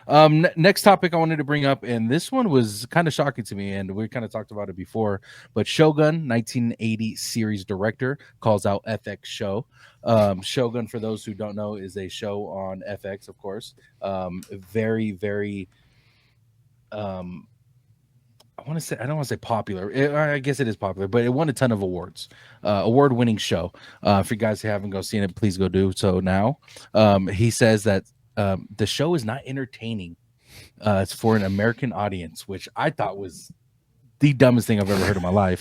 Next topic I wanted to bring up, and this one was kind of shocking to me, and we kind of talked about it before. But Shogun, 1980 series director, calls out FX show. Shogun, for those who don't know, is a show on FX, of course. Very, very. I want to say I don't want to say popular. I guess it is popular, but it won a ton of awards. Award-winning show. If you guys haven't seen it, please go do so now. He says that the show is not entertaining. It's for an American audience, which I thought was the dumbest thing I've ever heard in my life.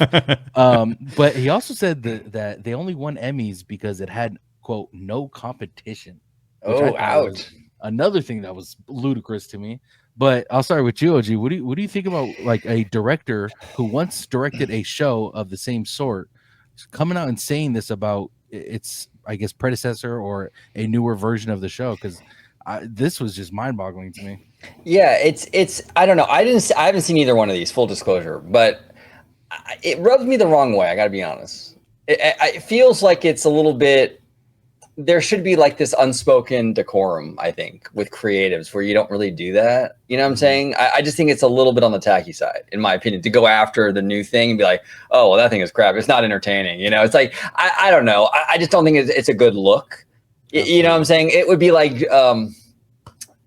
But he also said that they only won Emmys because it had, quote, no competition. Oh, ouch. Another thing that was ludicrous to me. But I'll start with you, OG. What do you think about like a director who once directed a show of the same sort coming out and saying this about its, I guess, predecessor or a newer version of the show? Because this was just mind-boggling to me. Yeah, it's I don't know. I haven't seen either one of these, full disclosure, but it rubs me the wrong way. I got to be honest. It feels like it's a little bit. There should be like this unspoken decorum, I think, with creatives where you don't really do that. You know what I'm saying? I just think it's a little bit on the tacky side, in my opinion, to go after the new thing and be like, oh, well, that thing is crap. It's not entertaining. You know, it's like, I don't know. I just don't think it's a good look. You know what I'm saying? It would be like I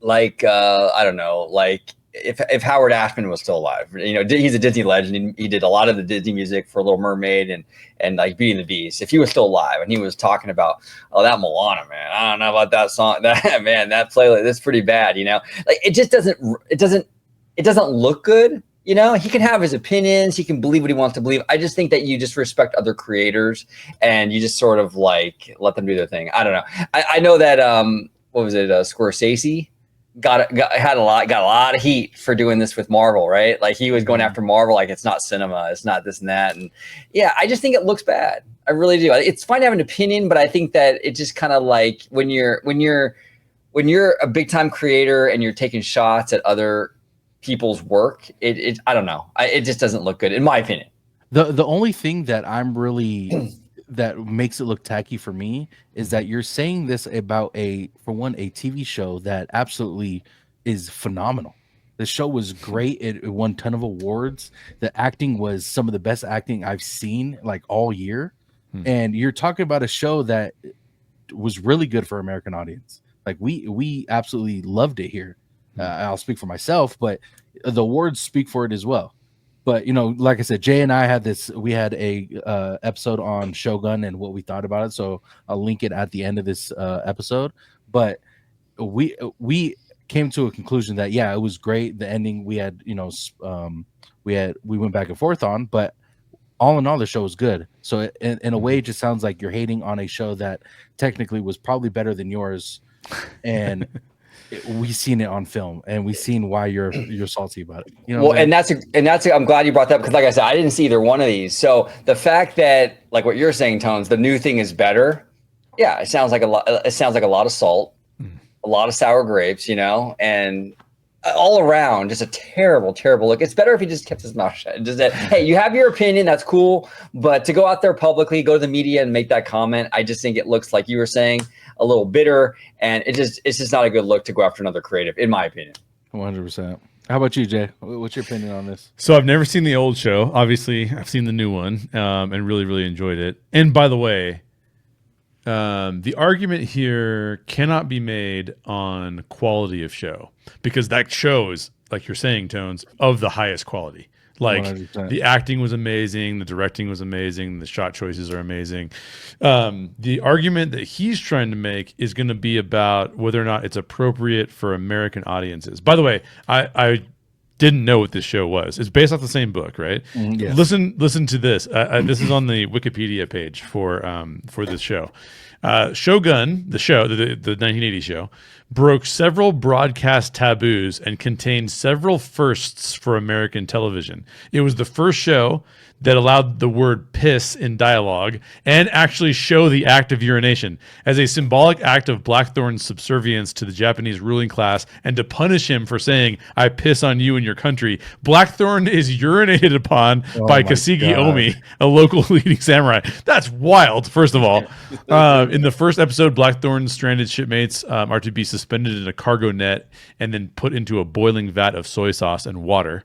don't know, like if Howard Ashman was still alive. You know, he's a Disney legend. He did a lot of the Disney music for Little Mermaid and like Beauty and the Beast. If he was still alive and he was talking about, oh, that Moana, man, I don't know about that song, that man, that playlist, that's pretty bad. You know, like it doesn't look good. You know, he can have his opinions. He can believe what he wants to believe. I just think that you just respect other creators and you just sort of like let them do their thing. I don't know. I know that what was it? Scorsese got a lot of heat for doing this with Marvel, right? Like he was going after Marvel, like it's not cinema, it's not this and that, and yeah, I just think it looks bad. I really do. It's fine to have an opinion, but I think that it just kind of like when you're a big time creator and you're taking shots at other people's work, it I don't know, it just doesn't look good in my opinion. The only thing that I'm really that makes it look tacky for me is that you're saying this about a TV show that absolutely is phenomenal. The show was great. It won a ton of awards. The acting was some of the best acting I've seen like all year. And you're talking about a show that was really good for American audience. Like we absolutely loved it here. I'll speak for myself, but the awards speak for it as well. But, you know, like I said, Jay and I we had a episode on Shogun and what we thought about it. So I'll link it at the end of this episode. But we came to a conclusion that, yeah, it was great. The ending we had, you know, we went back and forth on, but all in all, the show was good. So in a way, it just sounds like you're hating on a show that technically was probably better than yours. And we've seen it on film and we've seen why you're salty about it. You know, well, and that's I'm glad you brought that up because, like I said, I didn't see either one of these. So the fact that, like what you're saying, Tones, the new thing is better. Yeah, it sounds like a lot. It sounds like a lot of salt, a lot of sour grapes, you know, and all around just a terrible, terrible look. It's better if he just kept his mouth shut. Just that, hey, you have your opinion, that's cool, but to go out there publicly, go to the media and make that comment, I just think it looks like you were saying a little bitter, and it's just not a good look to go after another creative, in my opinion. 100%. How about you, Jay? What's your opinion on this? So I've never seen the old show. Obviously, I've seen the new one and really, really enjoyed it. And by the way, the argument here cannot be made on quality of show because that show is, like you're saying, Tones, of the highest quality. Like 100%. The acting was amazing, the directing was amazing, the shot choices are amazing. The argument that he's trying to make is going to be about whether or not it's appropriate for American audiences. By the way, I didn't know what this show was. It's based off the same book, right? Yes. Listen to this. This is on the Wikipedia page for this show. Shogun, the show, the 1980 show, broke several broadcast taboos and contained several firsts for American television. It was the first show that allowed the word piss in dialogue and actually show the act of urination as a symbolic act of Blackthorn's subservience to the Japanese ruling class and to punish him for saying, I piss on you and your country. Blackthorn is urinated upon by Kasigi Omi, a local leading samurai. That's wild, first of all. In the first episode, Blackthorn's stranded shipmates are to be suspended in a cargo net and then put into a boiling vat of soy sauce and water,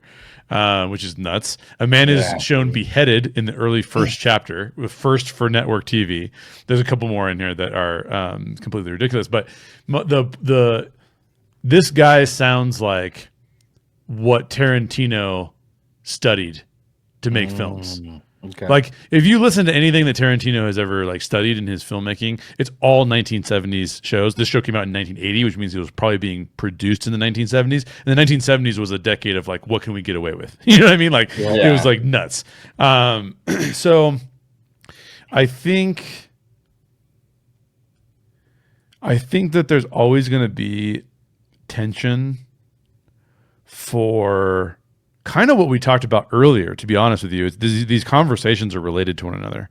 which is nuts. A man is shown beheaded in the early first chapter, first for network TV. There's a couple more in here that are completely ridiculous, but this guy sounds like what Tarantino studied to make films. Okay. Like if you listen to anything that Tarantino has ever like studied in his filmmaking, it's all 1970s shows. This show came out in 1980, which means it was probably being produced in the 1970s. And the 1970s was a decade of like, what can we get away with? You know what I mean? Like it was like nuts. So I think that there's always going to be tension for kind of what we talked about earlier, to be honest with you. These conversations are related to one another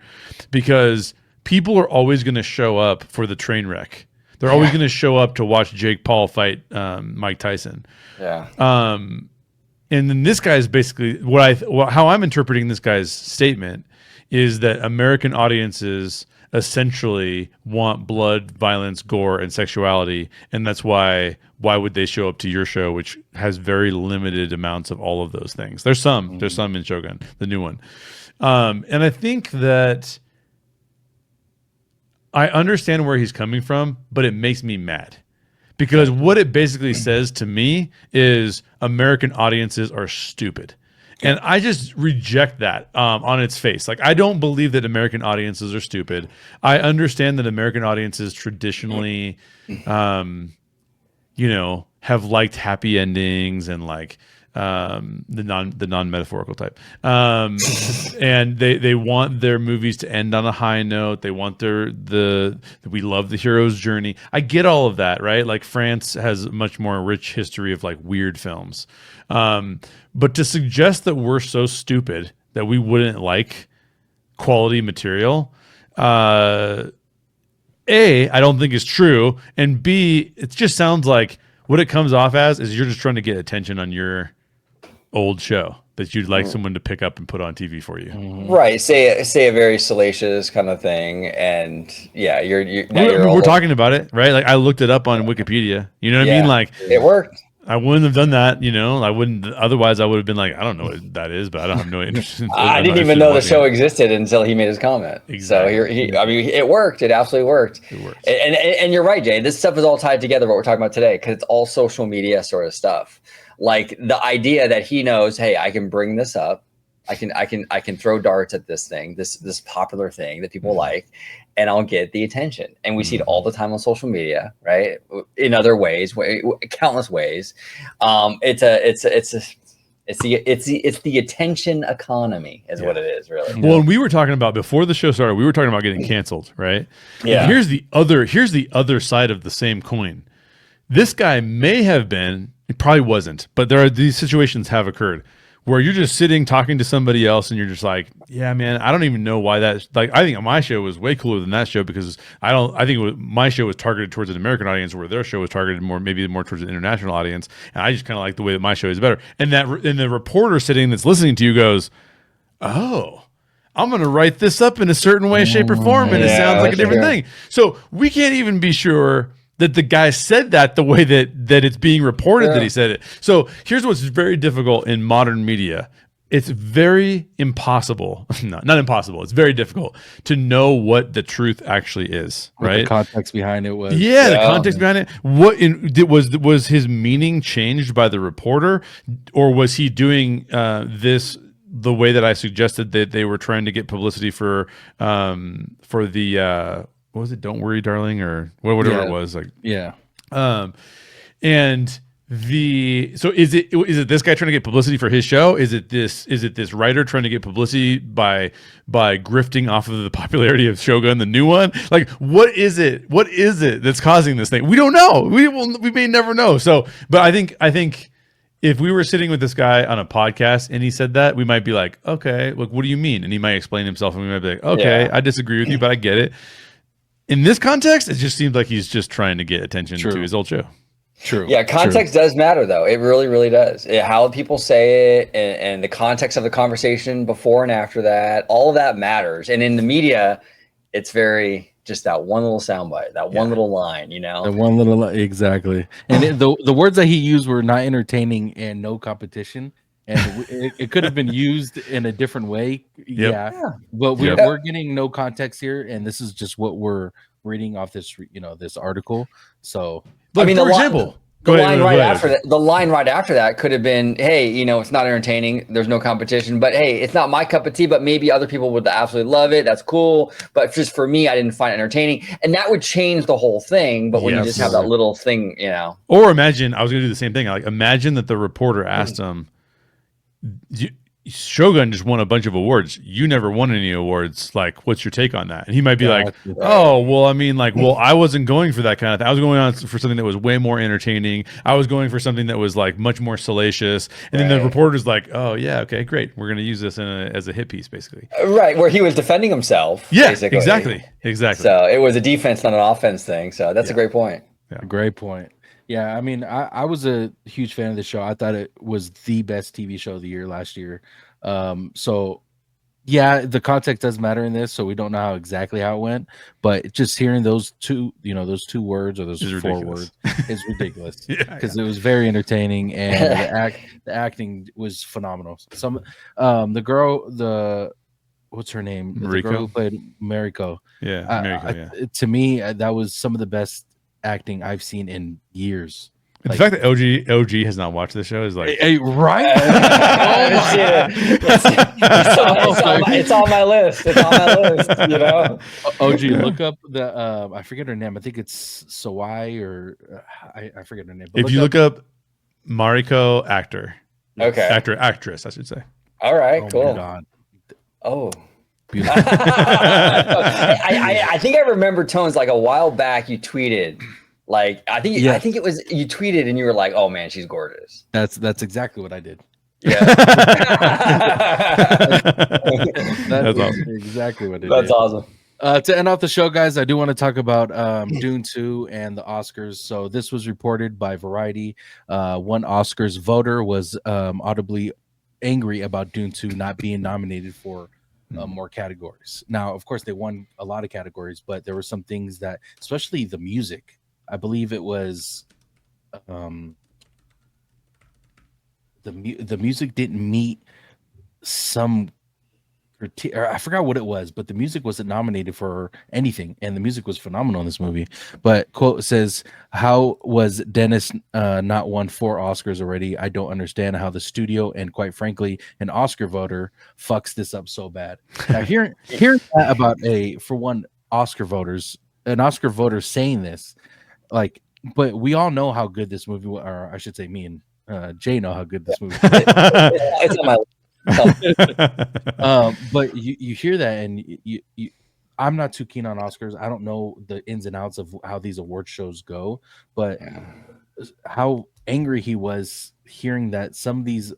because people are always going to show up for the train wreck. They're always going to show up to watch Jake Paul fight Mike Tyson. Yeah. And then this guy's basically how I'm interpreting this guy's statement is that American audiences essentially want blood, violence, gore, and sexuality, and that's why would they show up to your show, which has very limited amounts of all of those things? There's some in Shogun, the new one, and I think that I understand where he's coming from, but it makes me mad because what it basically says to me is American audiences are stupid. And I just reject that on its face. Like, I don't believe that American audiences are stupid. I understand that American audiences traditionally, have liked happy endings and like the non-metaphorical type. And they want their movies to end on a high note. They want we love the hero's journey. I get all of that, right? Like France has a much more rich history of like weird films. But to suggest that we're so stupid that we wouldn't like quality material, A, I don't think is true. And B, it just sounds like what it comes off as is you're just trying to get attention on your old show that you'd like someone to pick up and put on TV for you. Right. Say a very salacious kind of thing. And yeah, we're talking about it, right? Like I looked it up on Wikipedia. You know what I mean? Like it worked. I wouldn't have done that, I wouldn't. Otherwise, I would have been like, I don't know what that is, but I don't have no interest. I didn't even know the show existed until he made his comment. Exactly. So it worked. It absolutely worked. It worked. And you're right, Jay. This stuff is all tied together. What we're talking about today, because it's all social media sort of stuff. Like the idea that he knows, hey, I can bring this up. I can throw darts at this thing, this popular thing that people like, and I'll get the attention. And we see it all the time on social media, right? In other ways, countless ways. It's the attention economy is what it is, really. Well, and we were talking about before the show started, we were talking about getting canceled, right? Yeah. And here's the other side of the same coin. This guy may have been, it probably wasn't, but these situations have occurred where you're just sitting talking to somebody else and you're just like, yeah, man, I don't even know why that, like, I think my show was way cooler than that show because my show was targeted towards an American audience where their show was targeted maybe more towards an international audience. And I just kind of like the way that my show is better. And the reporter sitting that's listening to you goes, oh, I'm going to write this up in a certain way, shape, or form. And it sounds like a different thing. So we can't even be sure that the guy said that the way that it's being reported that he said it. So here's what's very difficult in modern media. It's very impossible. Not impossible. It's very difficult to know what the truth actually is, right? What the context behind it was. Yeah, the context behind it. Was his meaning changed by the reporter, or was he doing this the way that I suggested that they were trying to get publicity for the what was it? Don't worry, darling, or whatever it was. Like, and so is it this guy trying to get publicity for his show? Is it this writer trying to get publicity by grifting off of the popularity of Shogun, the new one? Like, what is it? What is it that's causing this thing? We don't know. We may never know. So, but I think if we were sitting with this guy on a podcast and he said that, we might be like, okay, look, what do you mean? And he might explain himself, and we might be like, okay, I disagree with you, but I get it. In this context, it just seems like he's just trying to get attention to his old show. True. Yeah, context does matter, though. It really, really does. How people say it and the context of the conversation before and after that, all of that matters. And in the media, it's very just that one little soundbite, that one little line, you know, the one little exactly. And the words that he used were not entertaining and no competition. And it could have been used in a different way, yeah. But we're getting no context here, and this is just what we're reading off this, this article. So, look, I mean, for example. The line right after that could have been, hey, it's not entertaining. There's no competition, but hey, it's not my cup of tea, but maybe other people would absolutely love it. That's cool. But just for me, I didn't find it entertaining. And that would change the whole thing. But when you just have that little thing, Or imagine, I was going to do the same thing. Like, imagine that the reporter asked him, Shogun just won a bunch of awards. You never won any awards. Like, what's your take on that? And he might be like, oh, well, I mean, like, well, I wasn't going for that kind of thing. I was going on for something that was way more entertaining. I was going for something that was like much more salacious. And then the reporter's like, oh, yeah, okay, great. We're going to use this as a hit piece, basically. Right, where he was defending himself. Yeah, basically. Exactly. So it was a defense, not an offense thing. So that's a great point. Yeah. Great point. Yeah, I mean, I was a huge fan of the show. I thought it was the best TV show of the year last year. So yeah, the context does matter in this, so we don't know exactly how it went, but just hearing those two words or those four words is ridiculous because it was very entertaining, and the acting was phenomenal. The girl, what's her name? Mariko? The girl who played Mariko. Yeah, Mariko, to me, that was some of the best acting I've seen in years. The fact that OG has not watched the show is like, right? It's on my list. It's on my list. OG, look up the I forget her name. I think it's Sawai or I forget her name. But if you look up Mariko actress, I should say. All right, cool. My God. Oh. Beautiful. I think I remember Tones like a while back you tweeted, like I think it was you tweeted and you were like, oh man, she's gorgeous. That's exactly what I did. Yeah. That's awesome. Exactly what I did. That's awesome. To end off the show, guys, I do want to talk about Dune 2 and the Oscars. So this was reported by Variety. One Oscars voter was audibly angry about Dune 2 not being nominated for more categories. Now, of course, they won a lot of categories, but there were some things that, especially the music, I believe it was the music didn't meet some or I forgot what it was, but the music wasn't nominated for anything, and the music was phenomenal in this movie. But quote says, how was Dennis not won 4 Oscars already? I don't understand how the studio and quite frankly an Oscar voter fucks this up so bad. Now hearing that about an Oscar voter saying this, like, but we all know how good this movie, or I should say me and Jay know how good this movie is. It's on my list. But you hear that, and you I'm not too keen on Oscars. I don't know the ins and outs of how these award shows go, but how angry he was hearing that some of these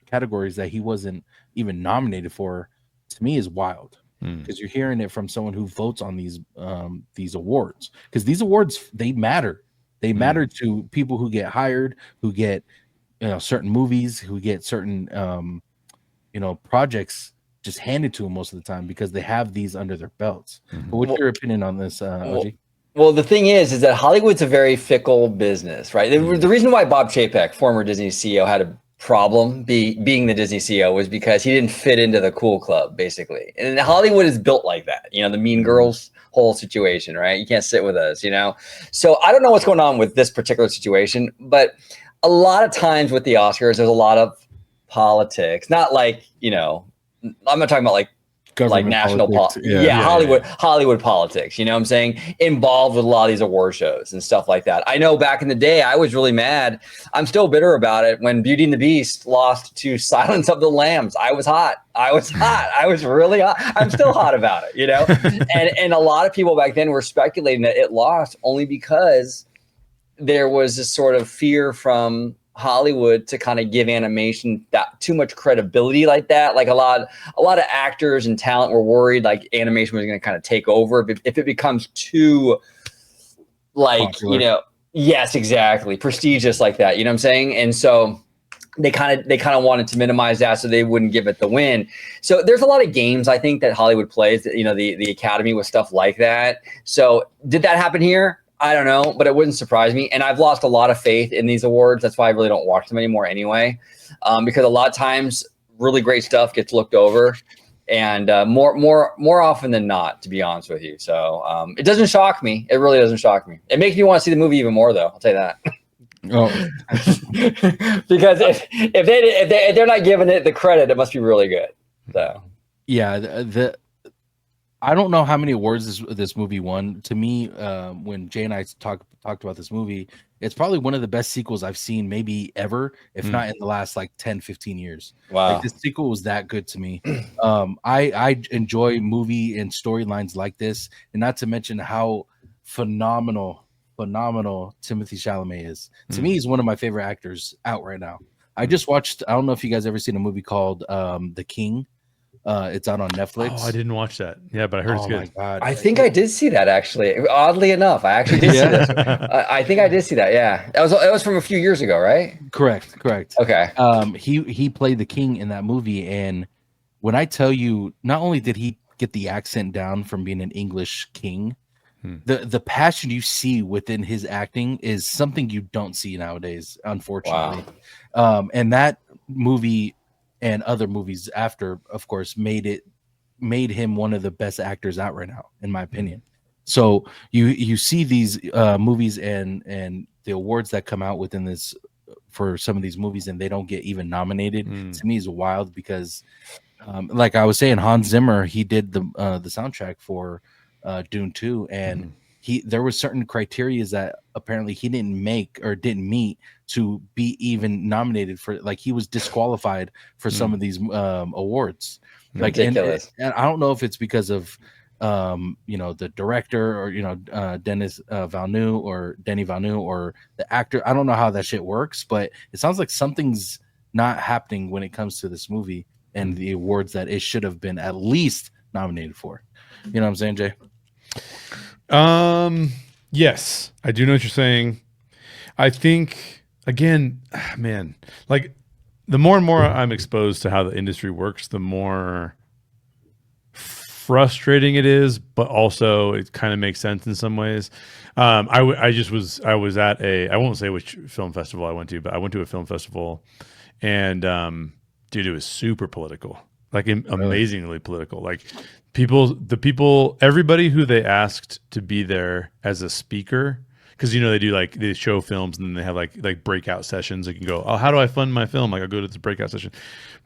categories that he wasn't even nominated for, to me, is wild. Because you're hearing it from someone who votes on these awards, because these awards, they matter. They matter to people who get hired, who get certain movies, who get certain projects just handed to them most of the time because they have these under their belts. But what's your opinion on this, OG? Well, the thing is that Hollywood's a very fickle business, right? The reason why Bob Chapek, former Disney CEO, had a problem being the Disney CEO was because he didn't fit into the cool club, basically. And Hollywood is built like that, the Mean Girls whole situation, right? You can't sit with us, So I don't know what's going on with this particular situation, but a lot of times with the Oscars, there's a lot of politics, not like, I'm not talking about like national politics. Hollywood politics, you know what I'm saying? Involved with a lot of these award shows and stuff like that. I know back in the day, I was really mad. I'm still bitter about it when Beauty and the Beast lost to Silence of the Lambs. I was hot. I was really hot. I'm still hot about it, and a lot of people back then were speculating that it lost only because there was this sort of fear from Hollywood to kind of give animation that too much credibility like that. Like a lot of actors and talent were worried like animation was going to kind of take over if it becomes too like, popular. Yes, exactly. Prestigious like that. You know what I'm saying? And so they kind of wanted to minimize that so they wouldn't give it the win. So there's a lot of games I think that Hollywood plays, you know, the Academy with stuff like that. So did that happen here? I don't know, but it wouldn't surprise me. And I've lost a lot of faith in these awards. That's why I really don't watch them anymore anyway, because a lot of times really great stuff gets looked over, and more often than not, to be honest with you. So it doesn't shock me. It really doesn't shock me. It makes me want to see the movie even more, though. I'll tell you that. Oh, because if they're not giving it the credit, it must be really good. So yeah, I don't know how many awards this movie won. To me, when Jay and I talked about this movie, it's probably one of the best sequels I've seen maybe ever, if not in the last like 10, 15 years. Wow. Like, this sequel was that good to me. I enjoy movie and storylines like this, and not to mention how phenomenal Timothée Chalamet is. To me, he's one of my favorite actors out right now. I just watched, I don't know if you guys ever seen a movie called The King. It's out on Netflix. Oh, I didn't watch that. Yeah, but I heard it's good. My God. I think I did see that, actually. Oddly enough, I actually did see this. I think I did see that. Yeah, it was from a few years ago, right? Correct. Okay. He played the king in that movie, and when I tell you, not only did he get the accent down from being an English king, the passion you see within his acting is something you don't see nowadays, unfortunately. Wow. And that movie and other movies after, of course, made him one of the best actors out right now, in my opinion. So you see these movies and the awards that come out within this for some of these movies, and they don't get even nominated. To me, is wild, because like I was saying, Hans Zimmer, he did the soundtrack for Dune 2, and there was certain criteria that apparently he didn't meet to be even nominated for. Like, he was disqualified for some of these awards. Like, and I don't know if it's because of the director, or Denis Villeneuve or Denis Villeneuve, or the actor. I don't know how that shit works, but it sounds like something's not happening when it comes to this movie and the awards that it should have been at least nominated for. You know what I'm saying, Jay? Yes, I do know what you're saying. I think, again, man, like, the more and more I'm exposed to how the industry works, the more frustrating it is, but also it kind of makes sense in some ways. I was at I won't say which film festival I went to, but I went to a film festival, and dude, it was super political, like amazingly political. Like, everybody who they asked to be there as a speaker, because they show films and then they have like breakout sessions. They can go, oh, how do I fund my film? Like, I'll go to this breakout session.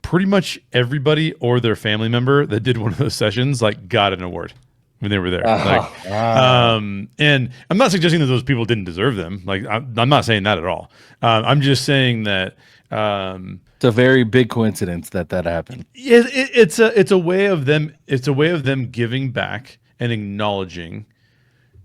Pretty much everybody or their family member that did one of those sessions got an award when they were there. And I'm not suggesting that those people didn't deserve them. Like, I'm not saying that at all. I'm just saying that it's a very big coincidence that happened. It's a way of them. It's a way of them giving back and acknowledging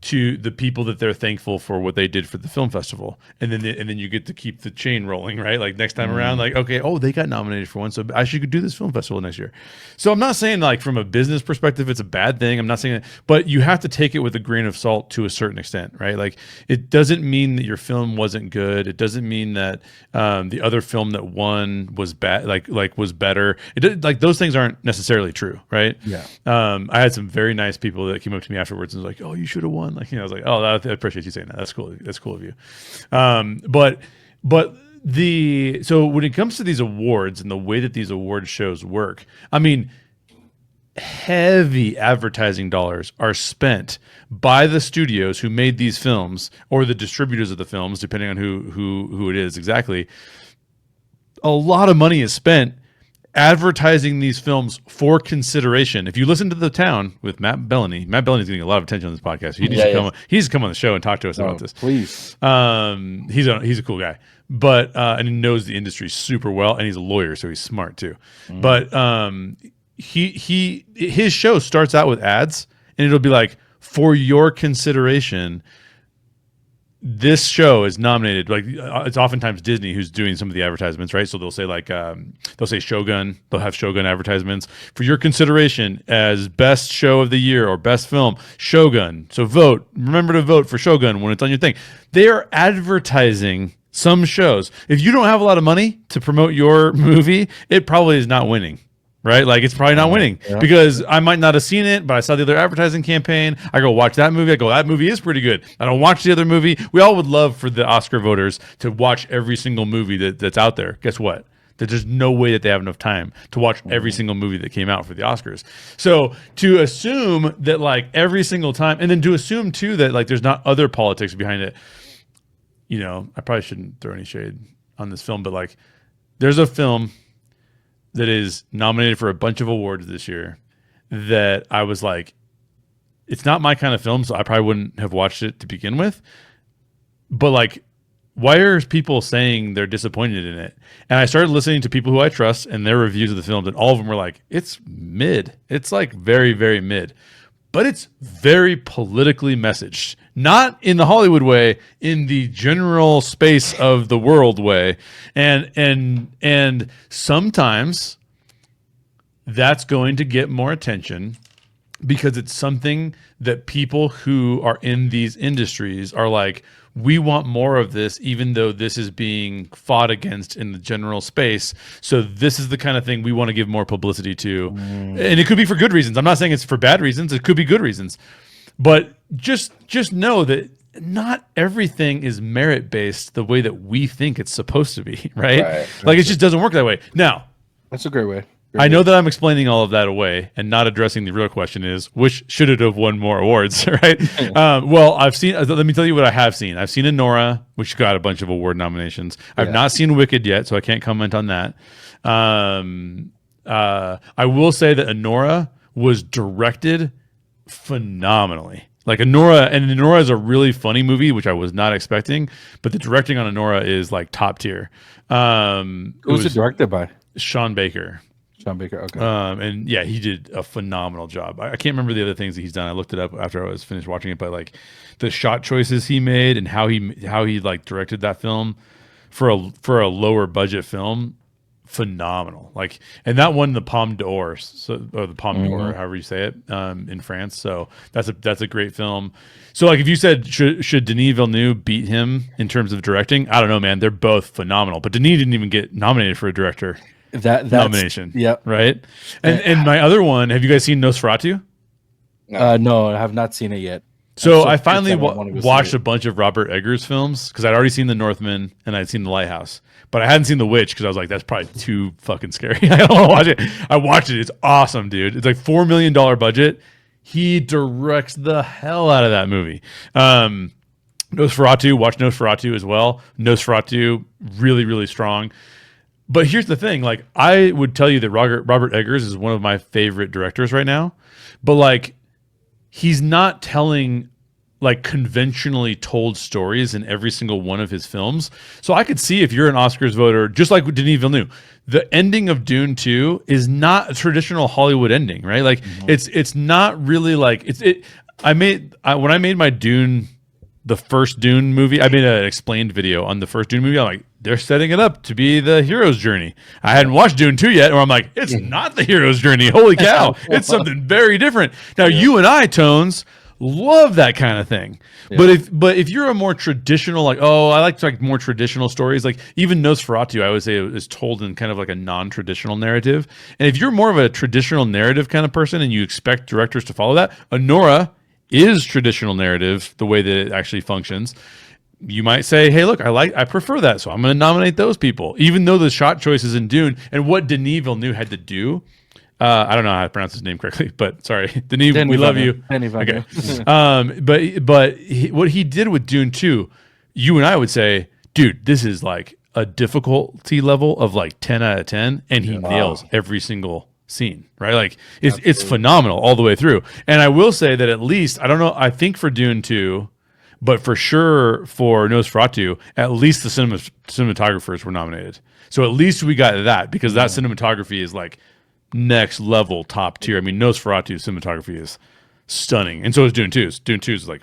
to the people that they're thankful for what they did for the film festival, and then you get to keep the chain rolling, right? Like, next time around, like, okay, oh, they got nominated for one, so I should do this film festival next year. So I'm not saying, like, from a business perspective it's a bad thing. I'm not saying that, but you have to take it with a grain of salt to a certain extent, right? Like, it doesn't mean that your film wasn't good. It doesn't mean that the other film that won was bad, like was better. Like, those things aren't necessarily true, right? Yeah. I had some very nice people that came up to me afterwards and was like, oh, you should have won. Like, I was like, oh, I appreciate you saying that. That's cool. That's cool of you. But so when it comes to these awards and the way that these award shows work, I mean, heavy advertising dollars are spent by the studios who made these films, or the distributors of the films, depending on who it is exactly. A lot of money is spent advertising these films for consideration. If you listen to The Town with Matt Bellany is getting a lot of attention on this podcast. He needs to come on the show and talk to us about this. Please. He's a cool guy, but and he knows the industry super well, and he's a lawyer, so he's smart too. But his show starts out with ads, and it'll be like, for your consideration, this show is nominated. Like, it's oftentimes Disney who's doing some of the advertisements, right? So they'll say they'll say Shogun. They'll have Shogun advertisements for your consideration as best show of the year or best film, Shogun. So remember to vote for Shogun when it's on your thing. They are advertising Some shows, if you don't have a lot of money to promote your movie, it probably is not winning. Right? Like it's probably not winning because I might not have seen it, but I saw the other advertising campaign. I go watch that movie. I go, that movie is pretty good. I don't watch the other movie. We all would love for the Oscar voters to watch every single movie that's out there. Guess what? There's no way that they have enough time to watch every single movie that came out for the Oscars. So to assume that like every single time, and then to assume too that like there's not other politics behind it, you know, I probably shouldn't throw any shade on this film, but like there's a film that is nominated for a bunch of awards this year that I was like, it's not my kind of film, so I probably wouldn't have watched it to begin with. But like, why are people saying they're disappointed in it? And I started listening to people who I trust and their reviews of the films, and all of them were like, it's mid. It's like very, very mid. But it's very politically messaged. Not in the Hollywood way, in the general space of the world way. And sometimes that's going to get more attention because it's something that people who are in these industries are like, we want more of this, even though this is being fought against in the general space. So this is the kind of thing we want to give more publicity to. And it could be for good reasons. I'm not saying it's for bad reasons. It could be good reasons. But just know that not everything is merit-based the way that we think it's supposed to be, right? Like it just doesn't work that way. Now, that's a great way. I know that I'm explaining all of that away and not addressing the real question is, which should it have won more awards, right? Well, I've seen, let me tell you what I have seen. I've seen Anora, which got a bunch of award nominations. I've not seen Wicked yet, so I can't comment on that. I will say that Anora was directed phenomenally. Like Anora is a really funny movie, which I was not expecting, but the directing on Anora is like top tier. Who was it directed by? Sean Baker. Sean Baker, okay. And yeah, he did a phenomenal job. I can't remember the other things that he's done. I looked it up after I was finished watching it, but like the shot choices he made and how he like directed that film for a lower budget film, phenomenal. Like, and that won the Palme d'Or, or the Palme d'Or, however you say it, in France. So that's a great film. So like, if you said should Denis Villeneuve beat him in terms of directing, I don't know, man. They're both phenomenal, but Denis didn't even get nominated for a director. That's nomination. Yep. Right. And my other one, have you guys seen Nosferatu? No, I have not seen it yet. So I finally watched a bunch of Robert Eggers films because I'd already seen The Northman and I'd seen The Lighthouse, but I hadn't seen The Witch because I was like, that's probably too fucking scary. I don't want to watch it. I watched it. It's awesome, dude. It's like $4 million budget. He directs the hell out of that movie. Nosferatu, watch Nosferatu as well. Nosferatu, really, really strong. But here's the thing, like I would tell you that Robert Eggers is one of my favorite directors right now, but like he's not telling like conventionally told stories in every single one of his films. So I could see if you're an Oscars voter, just like Denis Villeneuve, the ending of Dune 2 is not a traditional Hollywood ending, right? Like it's not really like when I made my Dune, the first Dune movie, I made an explained video on the first Dune movie. I'm like, they're setting it up to be the hero's journey. I hadn't watched Dune 2 yet, or I'm like, it's not the hero's journey. Holy cow. It's something very different. Now, you and I, Tones, love that kind of thing. Yeah. But if you're a more traditional, like, I like more traditional stories, like even Nosferatu, I would say is told in kind of like a non-traditional narrative. And if you're more of a traditional narrative kind of person and you expect directors to follow that, Anora is traditional narrative, the way that it actually functions. You might say, hey, look, I prefer that, so I'm going to nominate those people, even though the shot choices in Dune and what Denis Villeneuve had to do. I don't know how to pronounce his name correctly, but sorry, Denis, we love you. Okay. But what he did with Dune 2, you and I would say, dude, this is like a difficulty level of like 10 out of 10, and he nails every single scene, right? Like it's phenomenal all the way through. And I will say that at least, I don't know, I think for Dune 2, but for sure for Nosferatu, at least the cinematographers were nominated. So at least we got that because that cinematography is like next level top tier. I mean, Nosferatu cinematography is stunning. And so is Dune 2. Dune 2 is like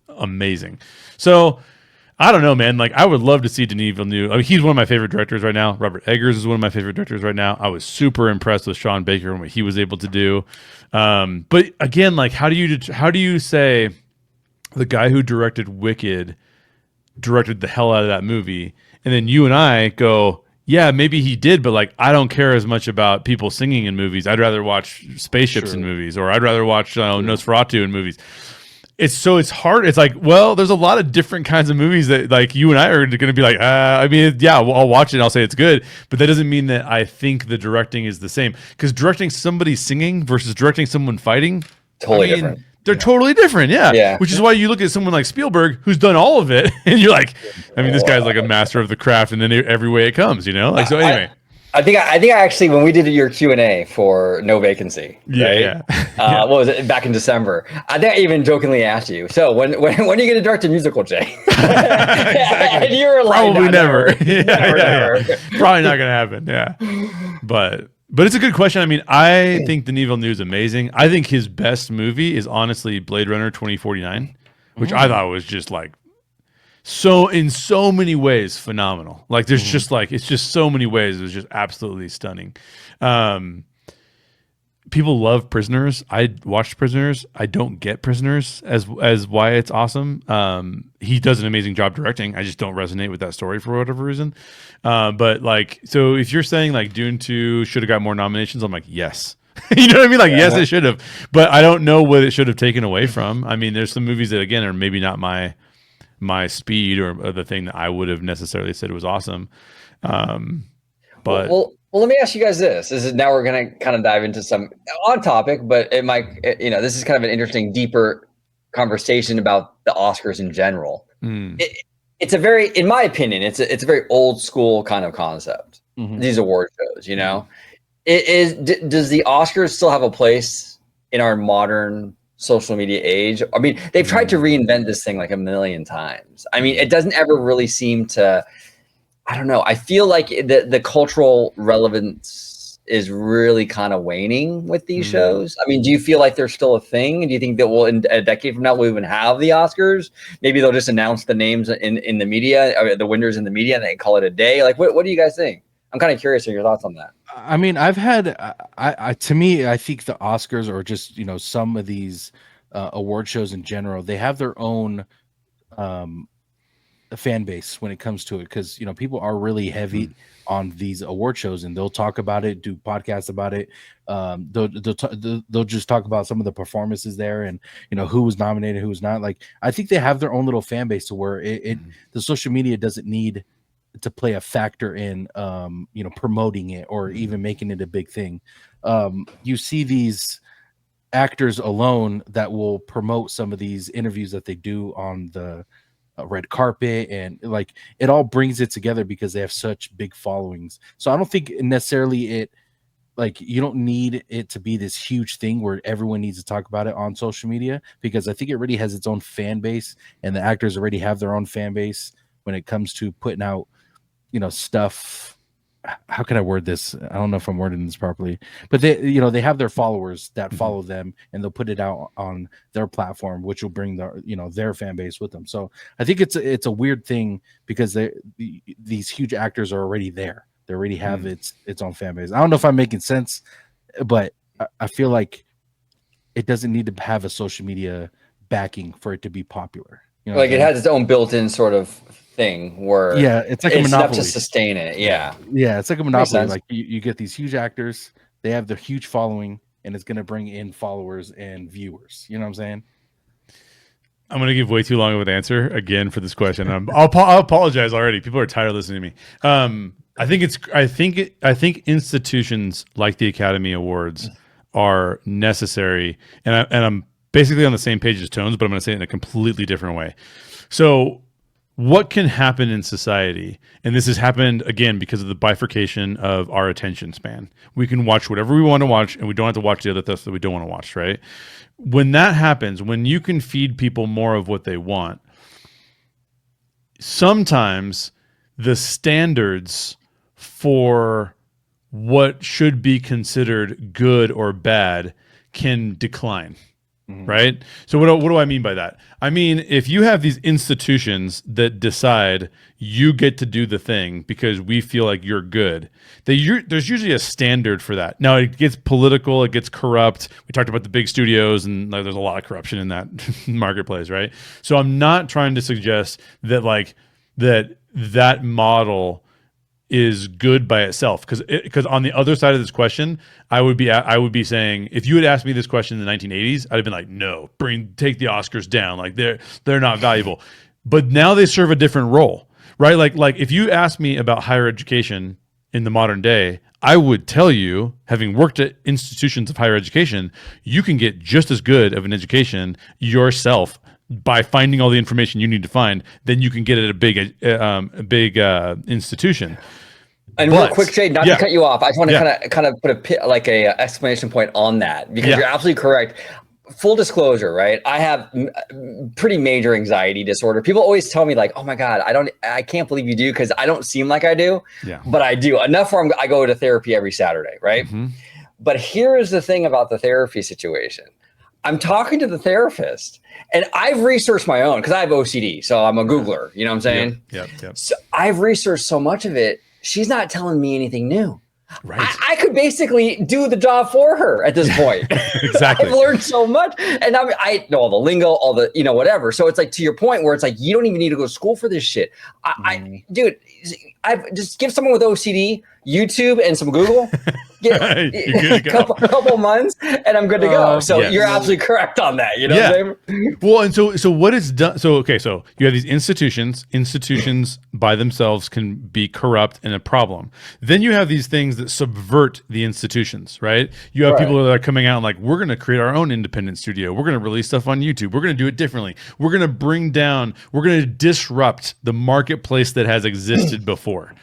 amazing. So I don't know, man. Like I would love to see Denis Villeneuve. I mean, he's one of my favorite directors right now. Robert Eggers is one of my favorite directors right now. I was super impressed with Sean Baker and what he was able to do. But again, like how do you say the guy who directed Wicked directed the hell out of that movie, and then you and I go, yeah, maybe he did, but like I don't care as much about people singing in movies. I'd rather watch spaceships in movies, or I'd rather watch Nosferatu in movies. It's hard. It's like, well, there's a lot of different kinds of movies that like you and I are going to be like, I mean, yeah, well, I'll watch it and I'll say it's good, but that doesn't mean that I think the directing is the same, because directing somebody singing versus directing someone fighting, Totally different. They're totally different, yeah. Which is why you look at someone like Spielberg, who's done all of it, and you're like, I mean, this guy's like a master of the craft, and then every way it comes, you know. Like so. Anyway, I think I actually, when we did your Q&A for No Vacancy, right? What was it, back in December? I think I even jokingly asked you, so when are you going to direct a musical, Jay? Exactly. And you were like, probably never. Never. Probably not going to happen. Yeah, but it's a good question. I mean, I think Denis Villeneuve is amazing. I think his best movie is honestly Blade Runner 2049, which I thought was just like so in so many ways phenomenal. Like there's just like it's just so many ways it was just absolutely stunning. People love Prisoners. I watched Prisoners. I don't get Prisoners as why it's awesome. He does an amazing job directing. I just don't resonate with that story for whatever reason. But like, so if you're saying like Dune 2 should have got more nominations, I'm like, yes. You know what I mean? Like, yes, it should have. But I don't know what it should have taken away from. I mean, there's some movies that again are maybe not my speed or the thing that I would have necessarily said was awesome. But well, let me ask you guys this. This is now we're going to kind of dive into some on topic, but it might, this is kind of an interesting, deeper conversation about the Oscars in general. It's a very, in my opinion, it's a very old school kind of concept. These award shows, you know, does the Oscars still have a place in our modern social media age? I mean, they've tried to reinvent this thing like a million times. I mean, it doesn't ever really seem to, I don't know. I feel like the cultural relevance is really kind of waning with these shows. I mean, do you feel like they're still a thing? Do you think that in a decade from now we'll even have the Oscars? Maybe they'll just announce the names in the media, or the winners in the media, and they call it a day. Like, what do you guys think? I'm kind of curious of your thoughts on that. I mean, I've had, to me, I think the Oscars or just, some of these award shows in general, they have their own fan base when it comes to it, because people are really heavy on these award shows, and they'll talk about it, do podcasts about it. They'll just talk about some of the performances there, and who was nominated, who was not. Like, I think they have their own little fan base to where the social media doesn't need to play a factor in promoting it or even making it a big thing. You see these actors alone that will promote some of these interviews that they do on the red carpet, and like it all brings it together because they have such big followings. So I don't think necessarily you don't need it to be this huge thing where everyone needs to talk about it on social media, because I think it already has its own fan base, and the actors already have their own fan base when it comes to putting out stuff. How can I word this? I don't know if I'm wording this properly, but they have their followers that follow them, and they'll put it out on their platform, which will bring their fan base with them. So I think it's a weird thing, because these huge actors are already there. They already have its own fan base. I don't know if I'm making sense, but I feel like it doesn't need to have a social media backing for it to be popular. Like it has its own built-in sort of thing where it's like a monopoly. Enough to sustain it. Yeah, it's like a monopoly. Like you get these huge actors, they have the huge following, and it's going to bring in followers and viewers. You know what I'm saying? I'm going to give way too long of an answer again for this question. I'll apologize already. People are tired of listening to me. I think institutions like the Academy Awards are necessary, and I'm basically on the same page as Tones, but I'm going to say it in a completely different way. So what can happen in society, and this has happened again because of the bifurcation of our attention span. We can watch whatever we want to watch, and we don't have to watch the other stuff that we don't want to watch, right? When that happens, when you can feed people more of what they want, sometimes the standards for what should be considered good or bad can decline. right? So what do I mean by that? I mean, if you have these institutions that decide you get to do the thing because we feel like you're good, there's usually a standard for that. Now it gets political, it gets corrupt. We talked about the big studios, and there's a lot of corruption in that marketplace, right? So I'm not trying to suggest that that model is good by itself, because on the other side of this question, I would be saying, if you had asked me this question in the 1980s, I'd have been like, no, take the Oscars down, like they're not valuable. But now they serve a different role, right? Like if you ask me about higher education in the modern day, I would tell you, having worked at institutions of higher education, you can get just as good of an education yourself by finding all the information you need to find than you can get at a big institution. And real quick, Jade, not to cut you off, I just want to kind of put a exclamation point on that, because you're absolutely correct. Full disclosure, right? I have pretty major anxiety disorder. People always tell me like, "Oh my God, I can't believe you do," because I don't seem like I do, but I do enough where I go to therapy every Saturday, right? But here is the thing about the therapy situation. I'm talking to the therapist, and I've researched my own because I have OCD, so I'm a Googler. You know what I'm saying? Yep. So I've researched so much of it. She's not telling me anything new. Right. I could basically do the job for her at this point. Exactly. I've learned so much, and I know all the lingo, all the whatever. So it's like, to your point, where it's like you don't even need to go to school for this shit. Dude, I've just give someone with OCD YouTube and some Google. A couple months, and I'm good to go. So you're absolutely correct on that. You know what I'm saying? Well, and so what it's done. So you have these institutions. Institutions by themselves can be corrupt and a problem. Then you have these things that subvert the institutions, right? You have people that are coming out and like, we're going to create our own independent studio. We're going to release stuff on YouTube. We're going to do it differently. We're going to disrupt the marketplace that has existed before.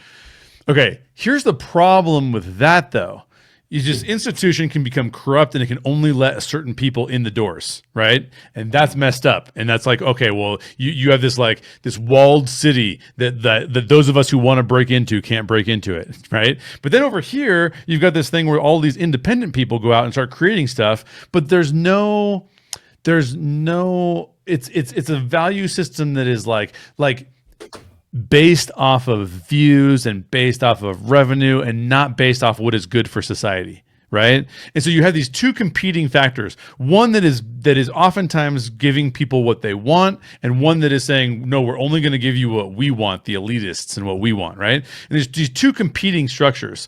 Okay, here's the problem with that, though. Institution can become corrupt, and it can only let certain people in the doors, right? And that's messed up. And that's like, okay, well, you have this walled city that those of us who want to break into can't break into it, right? But then over here, you've got this thing where all these independent people go out and start creating stuff, but it's a value system that is like based off of views and based off of revenue, and not based off what is good for society, right? And so you have these two competing factors, one that is oftentimes giving people what they want, and one that is saying, no, we're only going to give you what we want, the elitists, and what we want, right? And there's these two competing structures.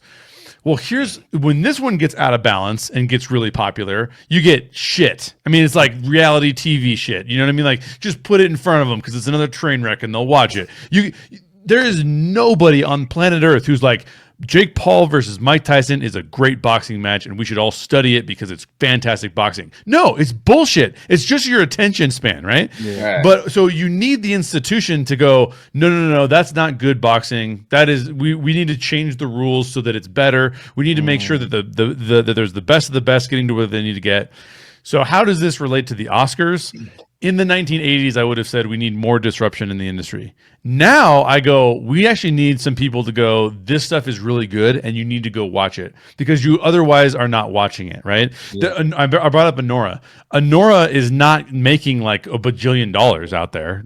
Well, here's when this one gets out of balance and gets really popular, you get shit. I mean, it's like reality TV shit. You know what I mean? Like, just put it in front of them because it's another train wreck and they'll watch it. There is nobody on planet Earth who's like, Jake Paul versus Mike Tyson is a great boxing match, and we should all study it because it's fantastic boxing. No, it's bullshit. It's just your attention span, right? Yeah. But so you need the institution to go, no, that's not good boxing. That is, we need to change the rules so that it's better. We need to make sure that that there's the best of the best getting to where they need to get. So how does this relate to the Oscars? In the 1980s, I would have said we need more disruption in the industry. Now I go, we actually need some people to go, this stuff is really good and you need to go watch it because you otherwise are not watching it, right? Yeah. I brought up Anora. Anora is not making like a bajillion dollars out there.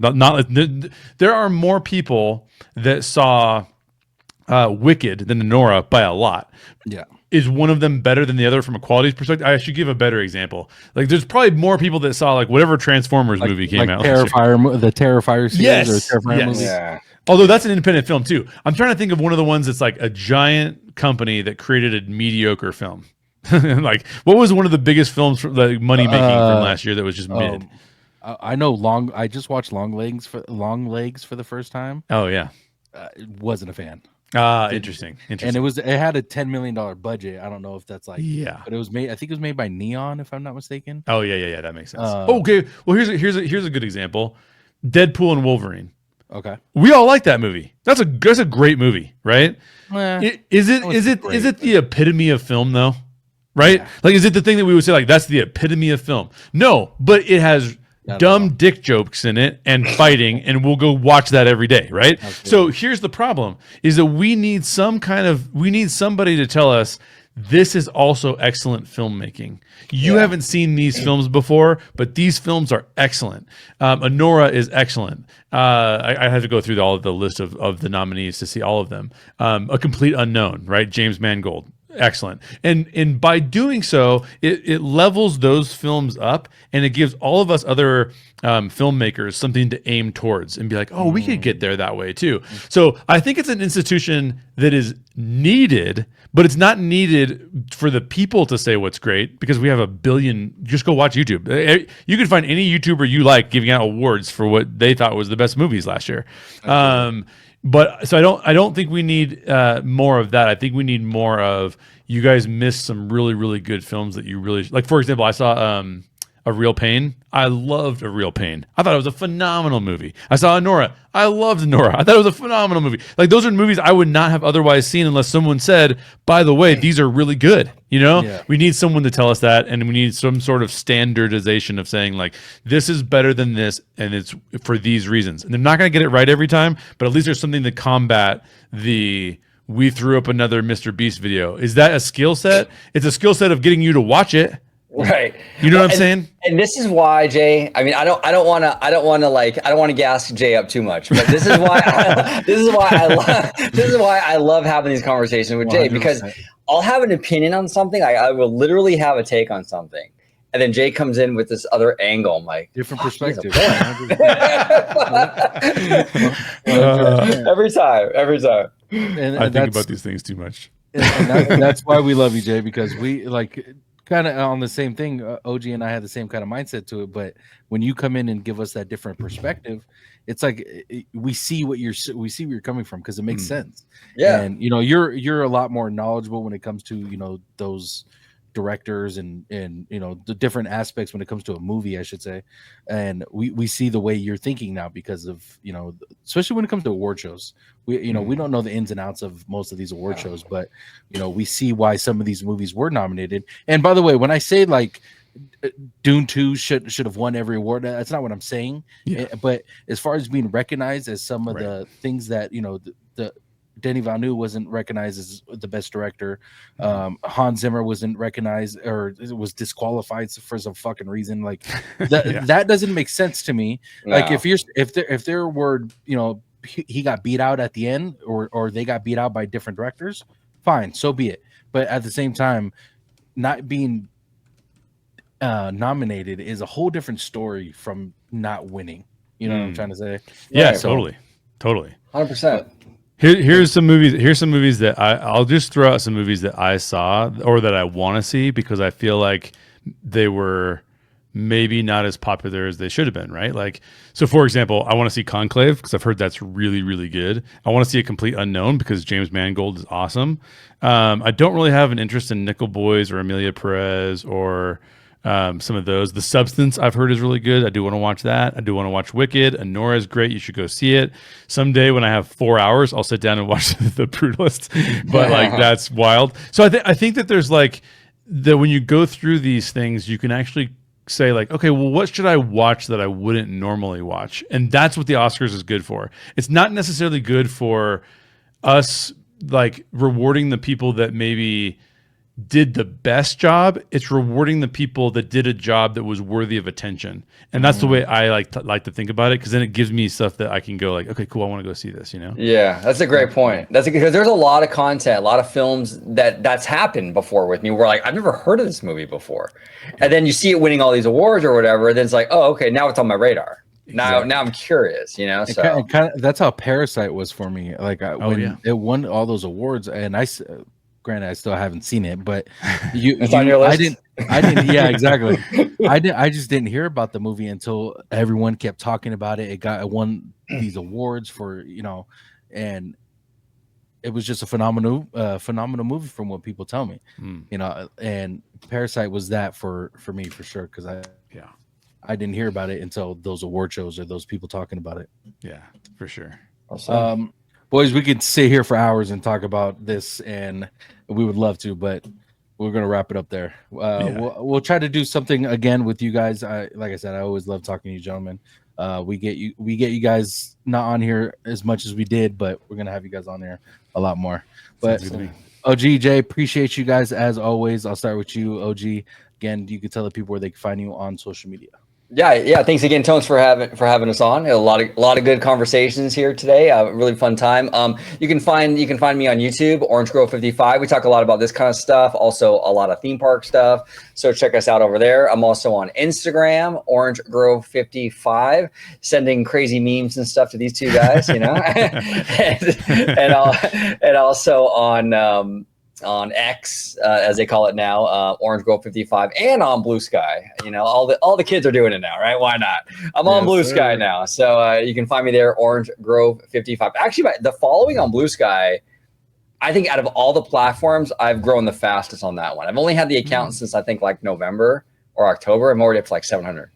There are more people that saw Wicked than Anora by a lot. Yeah. Is one of them better than the other from a quality perspective? I should give a better example. Like, there's probably more people that saw like whatever Transformers movie came out. The Terrifier series or Terrifier movie. Yeah. Although that's an independent film too. I'm trying to think of one of the ones that's like a giant company that created a mediocre film. Like, what was one of the biggest films for the money making from last year that was just mid? I know I just watched Long Legs for the first time. Oh yeah. Wasn't a fan. Interesting. And it had a $10 million budget. I don't know if that's like, but it was made. I think it was made by Neon, if I'm not mistaken. Oh yeah. That makes sense. Okay. Well, here's a good example. Deadpool and Wolverine. Okay. We all like that movie. That's a great movie, right? Is it the epitome of film though? Right? Yeah. Like, is it the thing that we would say like that's the epitome of film? No, but it has dumb dick jokes in it and fighting, and we'll go watch that every day, right? Absolutely. So here's the problem: is that we need somebody to tell us this is also excellent filmmaking. You haven't seen these films before, but these films are excellent. Honora is excellent. I had to go through all of the list of the nominees to see all of them. A Complete Unknown, right? James Mangold. Excellent. And by doing so, it levels those films up, and it gives all of us other filmmakers something to aim towards and be like, oh, we could get there that way too. So I think it's an institution that is needed, but it's not needed for the people to say what's great, because we have a billion. Just go watch YouTube. You can find any YouTuber you like giving out awards for what they thought was the best movies last year. But so I don't think we need more of that. I think we need more of, you guys missed some really, really good films that you really like. For example, I saw A Real Pain. I loved A Real Pain. I thought it was a phenomenal movie. I saw Nora. I loved Nora. I thought it was a phenomenal movie. Like, those are movies I would not have otherwise seen unless someone said, by the way, these are really good. You know, we need someone to tell us that, and we need some sort of standardization of saying, like, this is better than this, and it's for these reasons. And they're not going to get it right every time, but at least there's something to combat the we threw up another Mr. Beast video. Is that a skill set? It's a skill set of getting you to watch it. Right. You know what I'm saying? And this is why, Jay, I mean, I don't want to gas Jay up too much, but this is why I love having these conversations with Jay, because I'll have an opinion on something. I will literally have a take on something, and then Jay comes in with this other angle. I'm like, different perspective. Every time. And I think about these things too much. And that's why we love you, Jay, because we like kind of on the same thing. OG and I had the same kind of mindset to it, but when you come in and give us that different perspective, it's like we see where you're coming from, because it makes sense. Yeah, and you're a lot more knowledgeable when it comes to those directors and the different aspects when it comes to a movie, I should say. And we see the way you're thinking now because of especially when it comes to award shows. We don't know the ins and outs of most of these award shows, but we see why some of these movies were nominated. And by the way, when I say like Dune 2 should have won every award, that's not what I'm saying. But as far as being recognized as some of the things that the Denis Villeneuve wasn't recognized as the best director. Hans Zimmer wasn't recognized, or was disqualified for some fucking reason. Like that doesn't make sense to me. No. Like if there were he got beat out at the end, or they got beat out by different directors, fine, so be it. But at the same time, not being nominated is a whole different story from not winning. You know what I'm trying to say? Yeah, totally, 100%. Here's some movies that I'll just throw out some movies that I saw or that I want to see, because I feel like they were maybe not as popular as they should have been, right? Like, so for example, I want to see Conclave because I've heard that's really, really good. I want to see A Complete Unknown because James Mangold is awesome. I don't really have an interest in Nickel Boys or Amelia Perez or some of those. The Substance I've heard is really good. I do want to watch that. I do want to watch Wicked. Honora is great. You should go see it. Someday when I have 4 hours, I'll sit down and watch The Brutalist. But like, that's wild. So I think that there's like that when you go through these things, you can actually say like, okay, well, what should I watch that I wouldn't normally watch? And that's what the Oscars is good for. It's not necessarily good for us like rewarding the people that maybe did the best job. It's rewarding the people that did a job that was worthy of attention. And that's the way I like to think about it, because then it gives me stuff that I can go like, okay, cool, I want to go see this, Yeah, that's a great point. Because there's a lot of content, a lot of films that's happened before with me where like, I've never heard of this movie before. And then you see it winning all these awards or whatever, and then it's like, oh, okay, now it's on my radar. Now I'm curious, so kind of, that's how Parasite was for me. Like when it won all those awards, and granted, I still haven't seen it, but it's on your list. I didn't. Yeah, exactly. I just didn't hear about the movie until everyone kept talking about it. It won these awards for and it was just a phenomenal movie from what people tell me. And Parasite was that for me for sure, because I didn't hear about it until those award shows or those people talking about it. Yeah, for sure. Awesome. Boys, we could sit here for hours and talk about this, and we would love to, but we're gonna wrap it up there. We'll try to do something again with you guys. Like I said, I always love talking to you, gentlemen. We get you guys not on here as much as we did, but we're gonna have you guys on there a lot more. But OG, appreciate you guys as always. I'll start with you, OG. Again, you can tell the people where they can find you on social media. Yeah. Thanks again, Tones, for having us on. A lot of good conversations here today. Really fun time. You can find me on YouTube, Orange Grove 55. We talk a lot about this kind of stuff. Also, a lot of theme park stuff. So check us out over there. I'm also on Instagram, Orange Grove 55, sending crazy memes and stuff to these two guys. and also on X, as they call it now, Orange Grove 55, and on Blue Sky. All the kids are doing it now, right? Why not? I'm on Blue Sky now, so you can find me there, Orange Grove 55. Actually, the following on Blue Sky, I think out of all the platforms, I've grown the fastest on that one. I've only had the account since I think like November or October. I'm already up to like 700.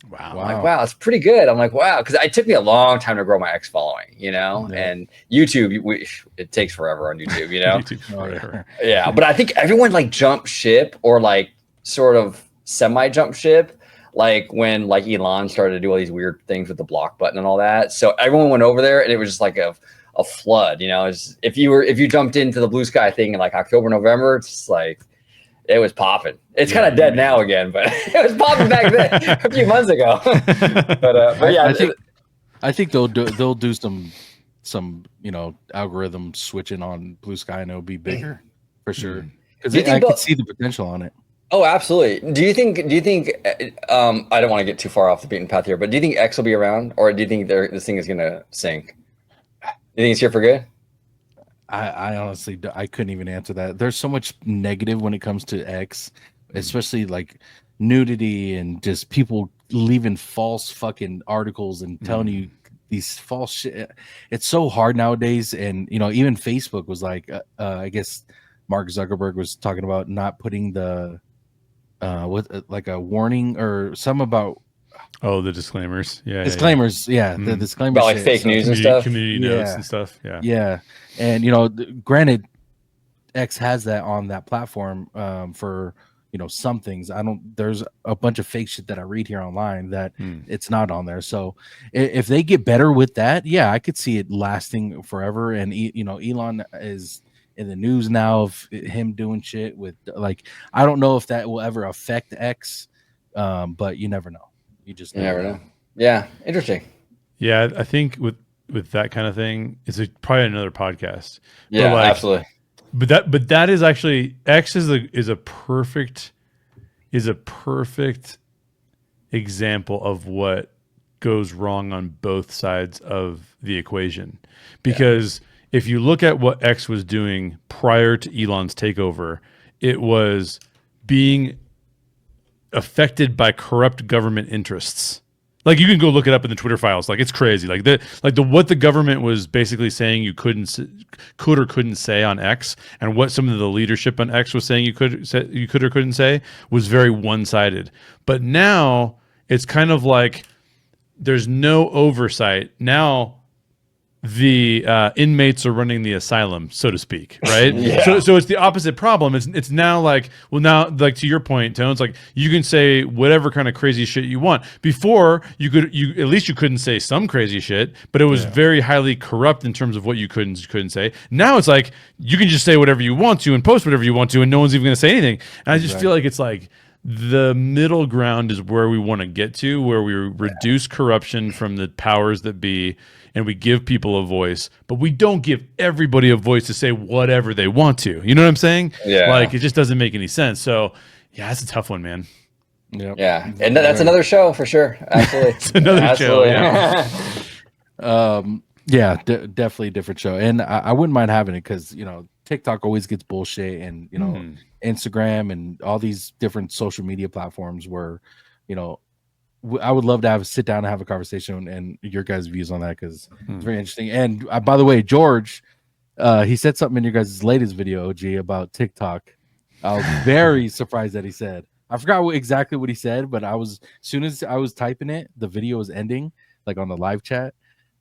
Wow. I'm like, wow, it's pretty good. I'm like, wow, because it took me a long time to grow my X following, and YouTube, it takes forever on YouTube, YouTube forever. Yeah, but I think everyone like jumped ship or like sort of semi-jump ship, like when like Elon started to do all these weird things with the block button and all that. So everyone went over there, and it was just like a flood, if you jumped into the Blue Sky thing in like October, November, it's just like it was popping. It's kind of dead now again, but it was popping back then a few months ago. but yeah, I think they'll do some algorithm switching on Blue Sky, and it'll be bigger for sure. Because I could see the potential on it. Oh, absolutely. Do you think? I don't want to get too far off the beaten path here, but do you think X will be around, or do you think this thing is going to sink? You think it's here for good? I honestly, I couldn't even answer that. There's so much negative when it comes to X, especially like nudity and just people leaving false fucking articles and telling you these false shit. It's so hard nowadays. And, even Facebook was like, I guess Mark Zuckerberg was talking about not putting the, like a warning or some about. Oh, the disclaimers. Yeah. Disclaimers. Yeah. The disclaimers. About like fake news and stuff. Community notes and stuff. Yeah. Yeah. And, granted, X has that on that platform for, some things. There's a bunch of fake shit that I read here online that it's not on there. So if they get better with that, yeah, I could see it lasting forever. And, Elon is in the news now of him doing shit with like, I don't know if that will ever affect X, but you never know. You just never know. Yeah. Interesting. Yeah. I think with that kind of thing, it's probably another podcast. Yeah, absolutely. But that is actually X is a perfect example of what goes wrong on both sides of the equation. Because if you look at what X was doing prior to Elon's takeover, it was being affected by corrupt government interests. Like you can go look it up in the Twitter files. Like it's crazy. Like what the government was basically saying you could or couldn't say on X, and what some of the leadership on X was saying you could or couldn't say was very one-sided. But now it's kind of like there's no oversight. Now the inmates are running the asylum, so to speak, right? So it's the opposite problem. It's now like, well, now like to your point, Tones, like you can say whatever kind of crazy shit you want. Before you at least you couldn't say some crazy shit, but it was very highly corrupt in terms of what you couldn't say. Now it's like you can just say whatever you want to and post whatever you want to, and no one's even going to say anything. And I just feel like it's like the middle ground is where we want to get to, where we reduce corruption from the powers that be, and we give people a voice, but we don't give everybody a voice to say whatever they want to. You know what I'm saying? Yeah. Like it just doesn't make any sense. So yeah, that's a tough one, man. Yep. Yeah. And that's another show for sure. Absolutely. It's another show. Yeah. Definitely a different show. And I wouldn't mind having it because, TikTok always gets bullshit, and, Instagram and all these different social media platforms where, I would love to sit down and have a conversation and your guys' views on that, because it's very interesting. And by the way, George, he said something in your guys' latest video, OG, about TikTok. I was very surprised that he said. I forgot exactly what he said, but as soon as I was typing it, the video was ending, like on the live chat.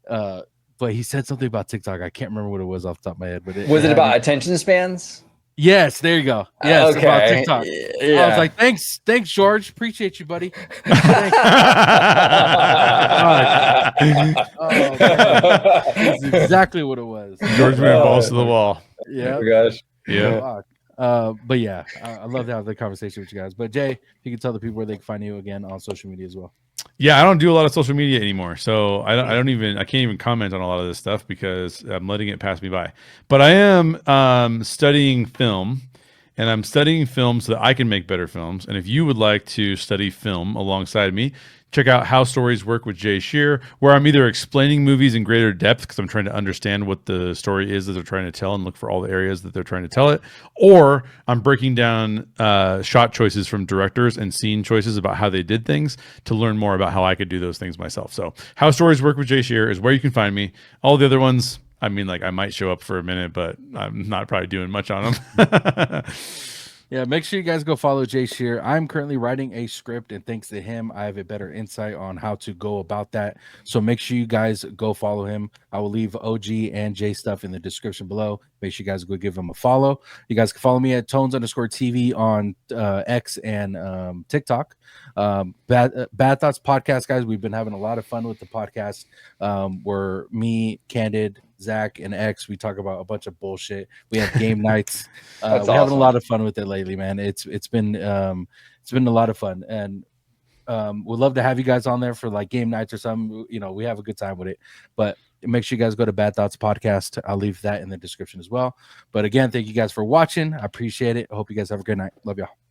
But he said something about TikTok. I can't remember what it was off the top of my head. But was it about attention spans? Yes, there you go. Yes, okay. About TikTok. Yeah. I was like, thanks, George. Appreciate you, buddy. That's exactly what it was. George moved balls to the wall. Yeah. Oh my gosh. Yeah. Fuck. But yeah, I love to have the conversation with you guys. But Jay, if you can tell the people where they can find you again on social media as well. Yeah, I don't do a lot of social media anymore, so I can't even comment on a lot of this stuff because I'm letting it pass me by. But I am studying film, and I'm studying film so that I can make better films. And if you would like to study film alongside me, check out How Stories Work with Jay Sherer, where I'm either explaining movies in greater depth because I'm trying to understand what the story is that they're trying to tell and look for all the areas that they're trying to tell it, or I'm breaking down shot choices from directors and scene choices about how they did things to learn more about how I could do those things myself. So How Stories Work with Jay Sherer is where you can find me. All the other ones, I mean, like I might show up for a minute, but I'm not probably doing much on them. Yeah, make sure you guys go follow Jay Sheer. I'm currently writing a script, and thanks to him, I have a better insight on how to go about that. So make sure you guys go follow him. I will leave OG and Jay stuff in the description below. Make sure you guys go give him a follow. You guys can follow me at Tones_TV on X and TikTok. Bad Thoughts Podcast, guys. We've been having a lot of fun with the podcast. Where me, Candid, Zach, and X, we talk about a bunch of bullshit. We have game nights. We're having a lot of fun with it lately, man. It's been a lot of fun, and we'd love to have you guys on there for like game nights or something. You know, we have a good time with it. But make sure you guys go to Bad Thoughts Podcast. I'll leave that in the description as well. But again, thank you guys for watching. I appreciate it. I hope you guys have a good night. Love y'all.